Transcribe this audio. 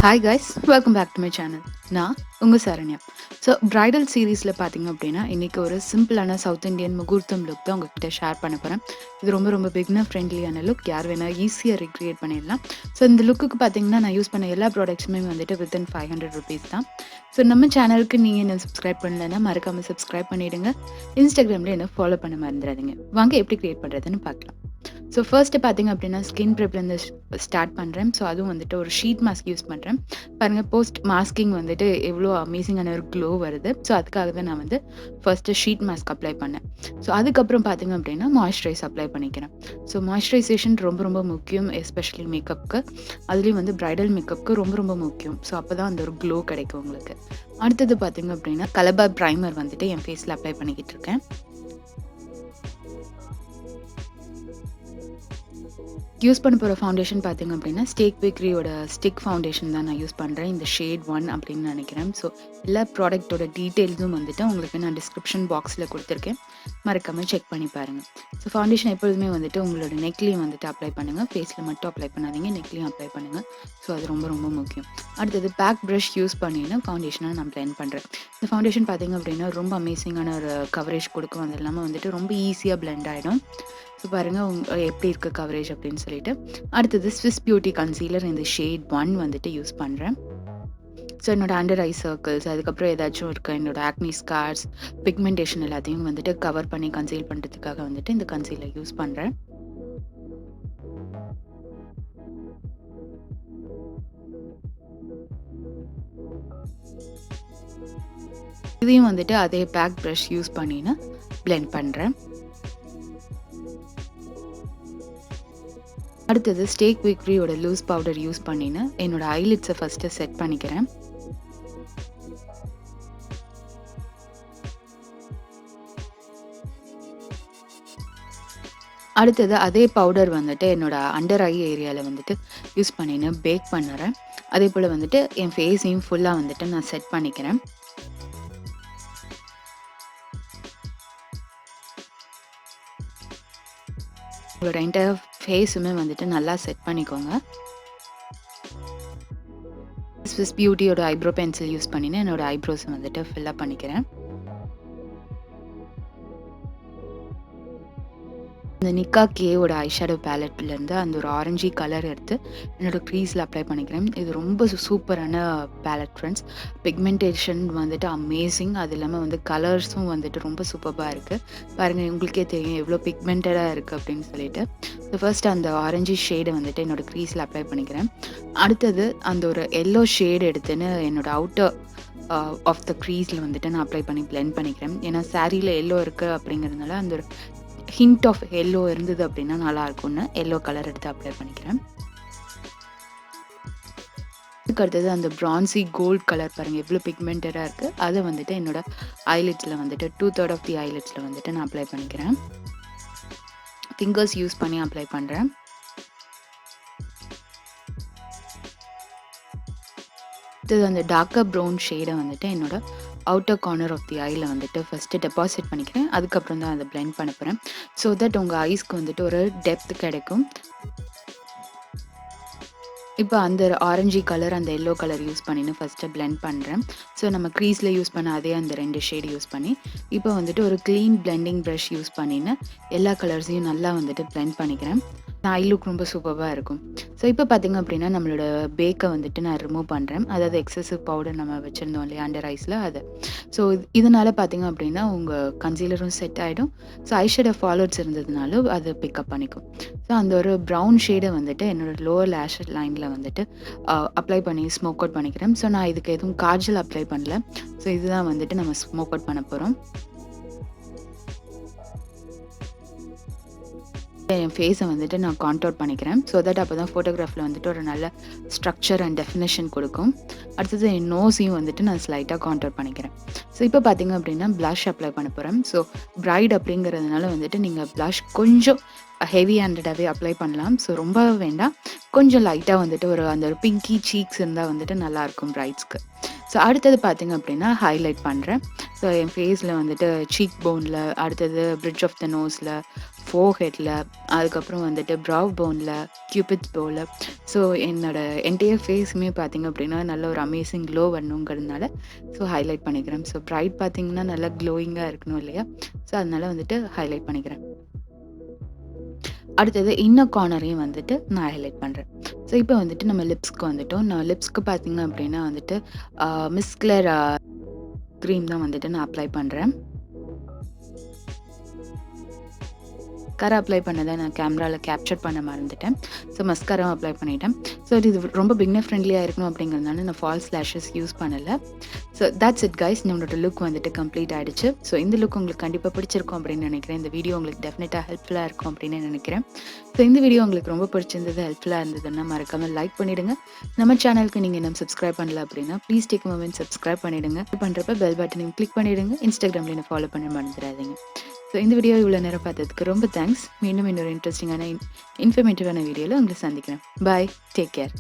Hi guys, welcome back to my channel. நான் உங்க Saranya. So bridal சீரீஸில் பார்த்தீங்க அப்படின்னா இன்றைக்கி ஒரு சிம்பிளான சவுத் இண்டியன் முகூர்த்தம் லுக் தான் உங்ககிட்ட ஷேர் பண்ண போகிறேன். இது ரொம்ப பிகினர் ஃப்ரெண்ட்லியான லுக், யார் வேணால் ஈஸியாக ரீக்ரியேட் பண்ணிடலாம். ஸோ இந்த லுக்குக்கு பார்த்தீங்கன்னா நான் யூஸ் பண்ண எல்லா ப்ராடக்ட்ஸுமே வந்துட்டு வித்தின் 500 rupees தான். ஸோ நம்ம சேனலுக்கு நீங்கள் என்ன சப்ஸ்கிரைப் பண்ணலைன்னா மறக்காமல் சப்ஸ்கிரைப் பண்ணிவிடுங்க. இன்ஸ்டாகிராமில் என்ன ஃபாலோ பண்ண மறந்துடாதீங்க. வாங்க எப்படி க்ரியேட் பண்ணுறதுன்னு பார்க்கலாம். ஸோ ஃபர்ஸ்ட்டு பார்த்தீங்க அப்படின்னா ஸ்கின் ப்ரிப்லேருந்து ஸ்டார்ட் பண்ணுறேன். ஸோ அதுவும் வந்துட்டு ஒரு ஷீட் மாஸ்க் யூஸ் பண்ணுறேன். பாருங்கள், போஸ்ட் மாஸ்கிங் வந்துட்டு எவ்வளோ அமேசிங்கான ஒரு க்ளோ வருது. ஸோ அதுக்காக தான் நான் வந்து ஃபர்ஸ்ட்டு ஷீட் மாஸ்க் அப்ளை பண்ணேன். ஸோ அதுக்கப்புறம் பார்த்தீங்க அப்படின்னா மாய்ஸ்சரைஸ் அப்ளை பண்ணிக்கிறேன். ஸோ மாய்ஸ்சரைசேஷன் ரொம்ப முக்கியம், எஸ்பெஷலி மேக்கப்புக்கு. அதுலேயும் வந்து ப்ரைடல் மேக்கப்புக்கு ரொம்ப முக்கியம். ஸோ அப்போ தான் அந்த ஒரு க்ளோ கிடைக்கும் உங்களுக்கு. அடுத்தது பார்த்தீங்க அப்படின்னா கலபா ப்ரைமர் வந்துட்டு என் ஃபேஸில் அப்ளை பண்ணிக்கிட்டு இருக்கேன். யூஸ் பண்ண போகிற ஃபவுண்டேஷன் பார்த்தீங்க அப்படின்னா குவிக்ரியோட ஸ்டிக் ஃபவுண்டேஷன் தான் நான் யூஸ் பண்ணுறேன். இந்த ஷேட் 1 அப்படின்னு நினைக்கிறேன். ஸோ எல்லா ப்ராடக்ட்டோட டீட்டெயில்ஸும் வந்துட்டு உங்களுக்கு நான் டிஸ்கிரிப்ஷன் பாக்ஸில் கொடுத்துருக்கேன், மறக்காமல் செக் பண்ணி பாருங்கள். ஸோ ஃபவுண்டேஷன் எப்பொழுதுமே வந்துட்டு உங்களோட நெக்லேயும் வந்துட்டு அப்ளை பண்ணுங்கள். ஃபேஸில் மட்டும் அப்ளை பண்ணாதீங்க, நெக்லேயும் அப்ளை பண்ணுங்கள். ஸோ அது ரொம்ப முக்கியம். அடுத்தது பேக் ப்ரஷ் யூஸ் பண்ணினா ஃபவுண்டேஷனை நான் பிளெண்ட் பண்ணுறேன். இந்த ஃபவுண்டேஷன் பார்த்தீங்க அப்படின்னா ரொம்ப அமேசிங்கான ஒரு கவரேஜ் கொடுக்கும். அது இல்லாமல் வந்துட்டு ரொம்ப ஈஸியாக பிளெண்ட் ஆகிடும். ஸோ பாருங்கள் எப்படி இருக்குது கவரேஜ் அப்படின்னு சொல்லிட்டு. அடுத்தது ஸ்விஸ் பியூட்டி கன்சீலர் இந்த ஷேட் 1 வந்துட்டு யூஸ் பண்ணுறேன். ஸோ என்னோடய அண்டர் ஐ சர்க்கிள்ஸ், அதுக்கப்புறம் ஏதாச்சும் இருக்க என்னோட ஆக்னி ஸ்கார்ஸ், பிக்மெண்டேஷன் எல்லாத்தையும் வந்துட்டு கவர் பண்ணி கன்சீல் பண்ணுறதுக்காக வந்துட்டு இந்த கன்சீலர் யூஸ் பண்ணுறேன். இதையும் வந்துட்டு அதே பேக் ப்ரஷ் யூஸ் பண்ணின்னு பிளெண்ட் பண்ணுறேன். அடுத்தது குவிக்ரியோட லூஸ் பவுடர் யூஸ் பண்ணின்னு என்னோட ஐலிட்ஸை ஃபஸ்ட்டு செட் பண்ணிக்கிறேன். அடுத்தது அதே பவுடர் வந்துட்டு என்னோட அண்டர் ஐ ஏரியாவில் வந்துட்டு யூஸ் பண்ணின்னு பேக் பண்ணுறேன். அதே போல் வந்துட்டு என் ஃபேஸையும் ஃபுல்லாக வந்துட்டு நான் செட் பண்ணிக்கிறேன். உங்களோட என்டையர் ஃபேஸுமே வந்துட்டு நல்லா செட் பண்ணிக்கோங்க. ஸ்விஸ் பியூட்டியோட ஐப்ரோ பென்சில் யூஸ் பண்ணின்னு என்னோட ஐப்ரோஸை வந்துட்டு ஃபில்லப் பண்ணிக்கிறேன். இந்த நிக்கா கேவோட ஐஷேடோ பேலட்லேருந்து அந்த ஒரு ஆரஞ்சு கலர் எடுத்து என்னோடய க்ரீஸில் அப்ளை பண்ணிக்கிறேன். இது ரொம்ப சூப்பரான பேலட் ஃப்ரெண்ட்ஸ். பிக்மெண்டேஷன் வந்துட்டு அமேசிங். அது இல்லாமல் வந்து கலர்ஸும் வந்துட்டு ரொம்ப சூப்பராக இருக்குது. பாருங்கள், உங்களுக்கே தெரியும் எவ்வளோ பிக்மெண்டடாக இருக்குது அப்படின்னு சொல்லிட்டு. ஸோ ஃபர்ஸ்ட் அந்த ஆரஞ்சு ஷேடை வந்துட்டு என்னோடய க்ரீஸில் அப்ளை பண்ணிக்கிறேன். அடுத்தது அந்த ஒரு எல்லோ ஷேடு எடுத்துன்னு என்னோடய அவுட்டர் ஆஃப் த க்ரீஸில் வந்துட்டு நான் அப்ளை பண்ணி பிளெண்ட் பண்ணிக்கிறேன். ஏன்னா சாரியில் எல்லோ இருக்குது அப்படிங்கிறதுனால அந்த ஒரு ஹிண்ட் ஆஃப் எல்லோ இருந்தது அப்படின்னா நல்லாயிருக்கும்னு எல்லோ கலர் எடுத்து அப்ளை பண்ணிக்கிறேன். அதுக்கு அடுத்தது அந்த பிரான்சி கோல்ட் கலர் பாருங்கள் எவ்வளோ பிக்மெண்டடாக இருக்குது. அதை வந்துட்டு என்னோட ஐலிட்ஸில் வந்துட்டு 2/3 ஆஃப் தி ஐலிட்ஸில் வந்துட்டு நான் அப்ளை பண்ணிக்கிறேன். ஃபிங்கர்ஸ் யூஸ் பண்ணி அப்ளை பண்ணுறேன். அடுத்தது அந்த டார்க்கர் ப்ரௌன் ஷேடை வந்துட்டு என்னோட அவுட்டர் கார்னர் ஆஃப் தி ஐயில் வந்துட்டு ஃபஸ்ட்டு டெபாசிட் பண்ணிக்கிறேன். அதுக்கப்புறம் தான் அதை பிளெண்ட் பண்ண போகிறேன். ஸோ தட் உங்கள் ஐஸ்க்கு வந்துட்டு ஒரு டெப்த் கிடைக்கும். இப்போ அந்த ஆரஞ்சு கலர் அந்த எல்லோ கலர் யூஸ் பண்ணின்னு ஃபஸ்ட்டு பிளெண்ட் பண்ணுறேன். ஸோ நம்ம க்ரீஸில் யூஸ் பண்ண அதே அந்த 2 ஷேடு யூஸ் பண்ணி இப்போ வந்துட்டு ஒரு க்ளீன் பிளெண்டிங் ப்ரஷ் யூஸ் பண்ணின்னு எல்லா கலர்ஸையும் நல்லா வந்துட்டு பிளெண்ட் பண்ணிக்கிறேன். ஐ லுக் ரொம்ப சூப்பராக இருக்கும். ஸோ இப்போ பார்த்திங்க அப்படின்னா நம்மளோட பேக்கை வந்துட்டு நான் ரிமூவ் பண்ணுறேன். அதாவது எக்ஸசிவ் பவுடர் நம்ம வச்சுருந்தோம் இல்லையா அண்டர் ஐஸில், அது. ஸோ இதனால் பார்த்திங்க அப்படின்னா உங்கள் கன்சீலரும் செட் ஆகிடும். ஸோ ஐஷேடோ ஃபாலோட்ஸ் இருந்ததுனாலும் அது பிக்கப் பண்ணிக்கும். ஸோ அந்த ஒரு ப்ரௌன் ஷேடை வந்துட்டு என்னோடய லோவர் லேஷ் லைனில் வந்துட்டு அப்ளை பண்ணி ஸ்மோக் அவுட் பண்ணிக்கிறேன். ஸோ நான் இதுக்கு எதுவும் காஜல் அப்ளை பண்ணல. ஸோ இதுதான் வந்துட்டு நம்ம ஸ்மோக் அவுட் பண்ண போகிறோம். என் ஃபேஸை வந்துட்டு நான் கான்டோர் பண்ணிக்கிறேன். ஸோ தட் அப்போ தான் ஃபோட்டோகிராஃபில் வந்துட்டு ஒரு நல்ல ஸ்ட்ரக்சர் அண்ட் டெஃபினேஷன் கொடுக்கும். அடுத்தது என் நோஸையும் வந்துட்டு நான் ஸ்லைட்டாக கான்டோர் பண்ணிக்கிறேன். ஸோ இப்போ பார்த்திங்க அப்படின்னா ப்ளஷ் அப்ளை பண்ண போகிறேன். ஸோ பிரைட் அப்படிங்கிறதுனால வந்துட்டு நீங்கள் ப்ளஷ் கொஞ்சம் ஹெவி ஹேண்டடாகவே அப்ளை பண்ணலாம். ஸோ ரொம்ப வேண்டாம், கொஞ்சம் லைட்டாக வந்துட்டு அந்த ஒரு பிங்கி சீக்ஸ் இருந்தால் வந்துட்டு நல்லாயிருக்கும் பிரைட்ஸ்க்கு. ஸோ ஸோ அடுத்தது பார்த்தீங்க அப்படின்னா ஹைலைட் பண்ணுறேன். ஸோ என் ஃபேஸில் வந்துட்டு சீக் போனில், அடுத்தது பிரிட்ஜ் ஆஃப் த நோஸில், ஃபோர்ஹெட்டில், அதுக்கப்புறம் வந்துட்டு ப்ரவ் போனில், கியூபிட்ஸ் போவில். ஸோ என்னோட என்டையர் ஃபேஸுமே பார்த்தீங்க அப்படின்னா நல்ல ஒரு அமேசிங் க்ளோ வரணுங்கிறதுனால ஸோ ஹைலைட் பண்ணிக்கிறேன். ஸோ பிரைட் பார்த்தீங்கன்னா நல்லா க்ளோயிங்காக இருக்கணும் இல்லையா? ஸோ அதனால வந்துட்டு ஹைலைட் பண்ணிக்கிறேன். அடுத்தது இன்னர் கார்னரையும் வந்துட்டு நான் ஹைலைட் பண்ணுறேன். ஸோ இப்போ வந்துட்டு நம்ம லிப்ஸ்க்கு வந்துட்டோம். நான் லிப்ஸ்க்கு பார்த்தீங்க அப்படின்னா வந்துட்டு மிஸ்க்லர் க்ரீம் தான் வந்துட்டு நான் அப்ளை பண்ணுறேன். மஸ்காரா அப்ளை பண்ணதை நான் கேமராவில் கேப்சர் பண்ண மறந்துட்டேன். ஸோ மஸ்காராவும் அப்ளை பண்ணிட்டேன். ஸோ இது ரொம்ப பிகினர் ஃப்ரெண்ட்லியாக இருக்கணும் அப்படிங்கிறதுனால நான் ஃபால்ஸ் லேஷஸ் யூஸ் பண்ணலை. ஸோ தட்ஸ் இட் கைஸ், நம்மளோட லுக் வந்துட்டு கம்ப்ளீட் ஆகிடுச்சு. ஸோ இந்த லுக் உங்களுக்கு கண்டிப்பாக பிடிச்சிருக்கும் அப்படின்னு நினைக்கிறேன். இந்த வீடியோ உங்களுக்கு டெஃபினட்டாக ஹெல்ப்ஃபுல்லாக இருக்கும் அப்படின்னு நினைக்கிறேன். ஸோ இந்த வீடியோ உங்களுக்கு ரொம்ப பிடிச்சிருந்தது, ஹெல்ப்ஃபுல்லாக இருந்ததுன்னா மறக்காமல் லைக் பண்ணிவிடுங்க. நம்ம சேனலுக்கு நீங்கள் இன்னும் சப்ஸ்கிரைப் பண்ணல அப்படின்னா ப்ளீஸ் டேக் மொமெண்ட் சப்ஸ்கிரைப் பண்ணிவிடுங்க. பண்ணுறப்ப பெல் பட்டனையும் கிளிக் பண்ணிவிடுங்க. இன்ஸ்டாகிராமில் என்ன ஃபாலோ பண்ண மறந்துடாதீங்க. ஸோ இந்த வீடியோ இவ்வளோ நேரம் பார்த்ததுக்கு ரொம்ப தேங்க்ஸ். மீண்டும் இன்னொரு இன்ட்ரெஸ்டிங்கான இன்ஃபர்மேட்டிவான வீடியோவில் உங்களை சந்திக்கிறேன். பாய், டேக் கேர்.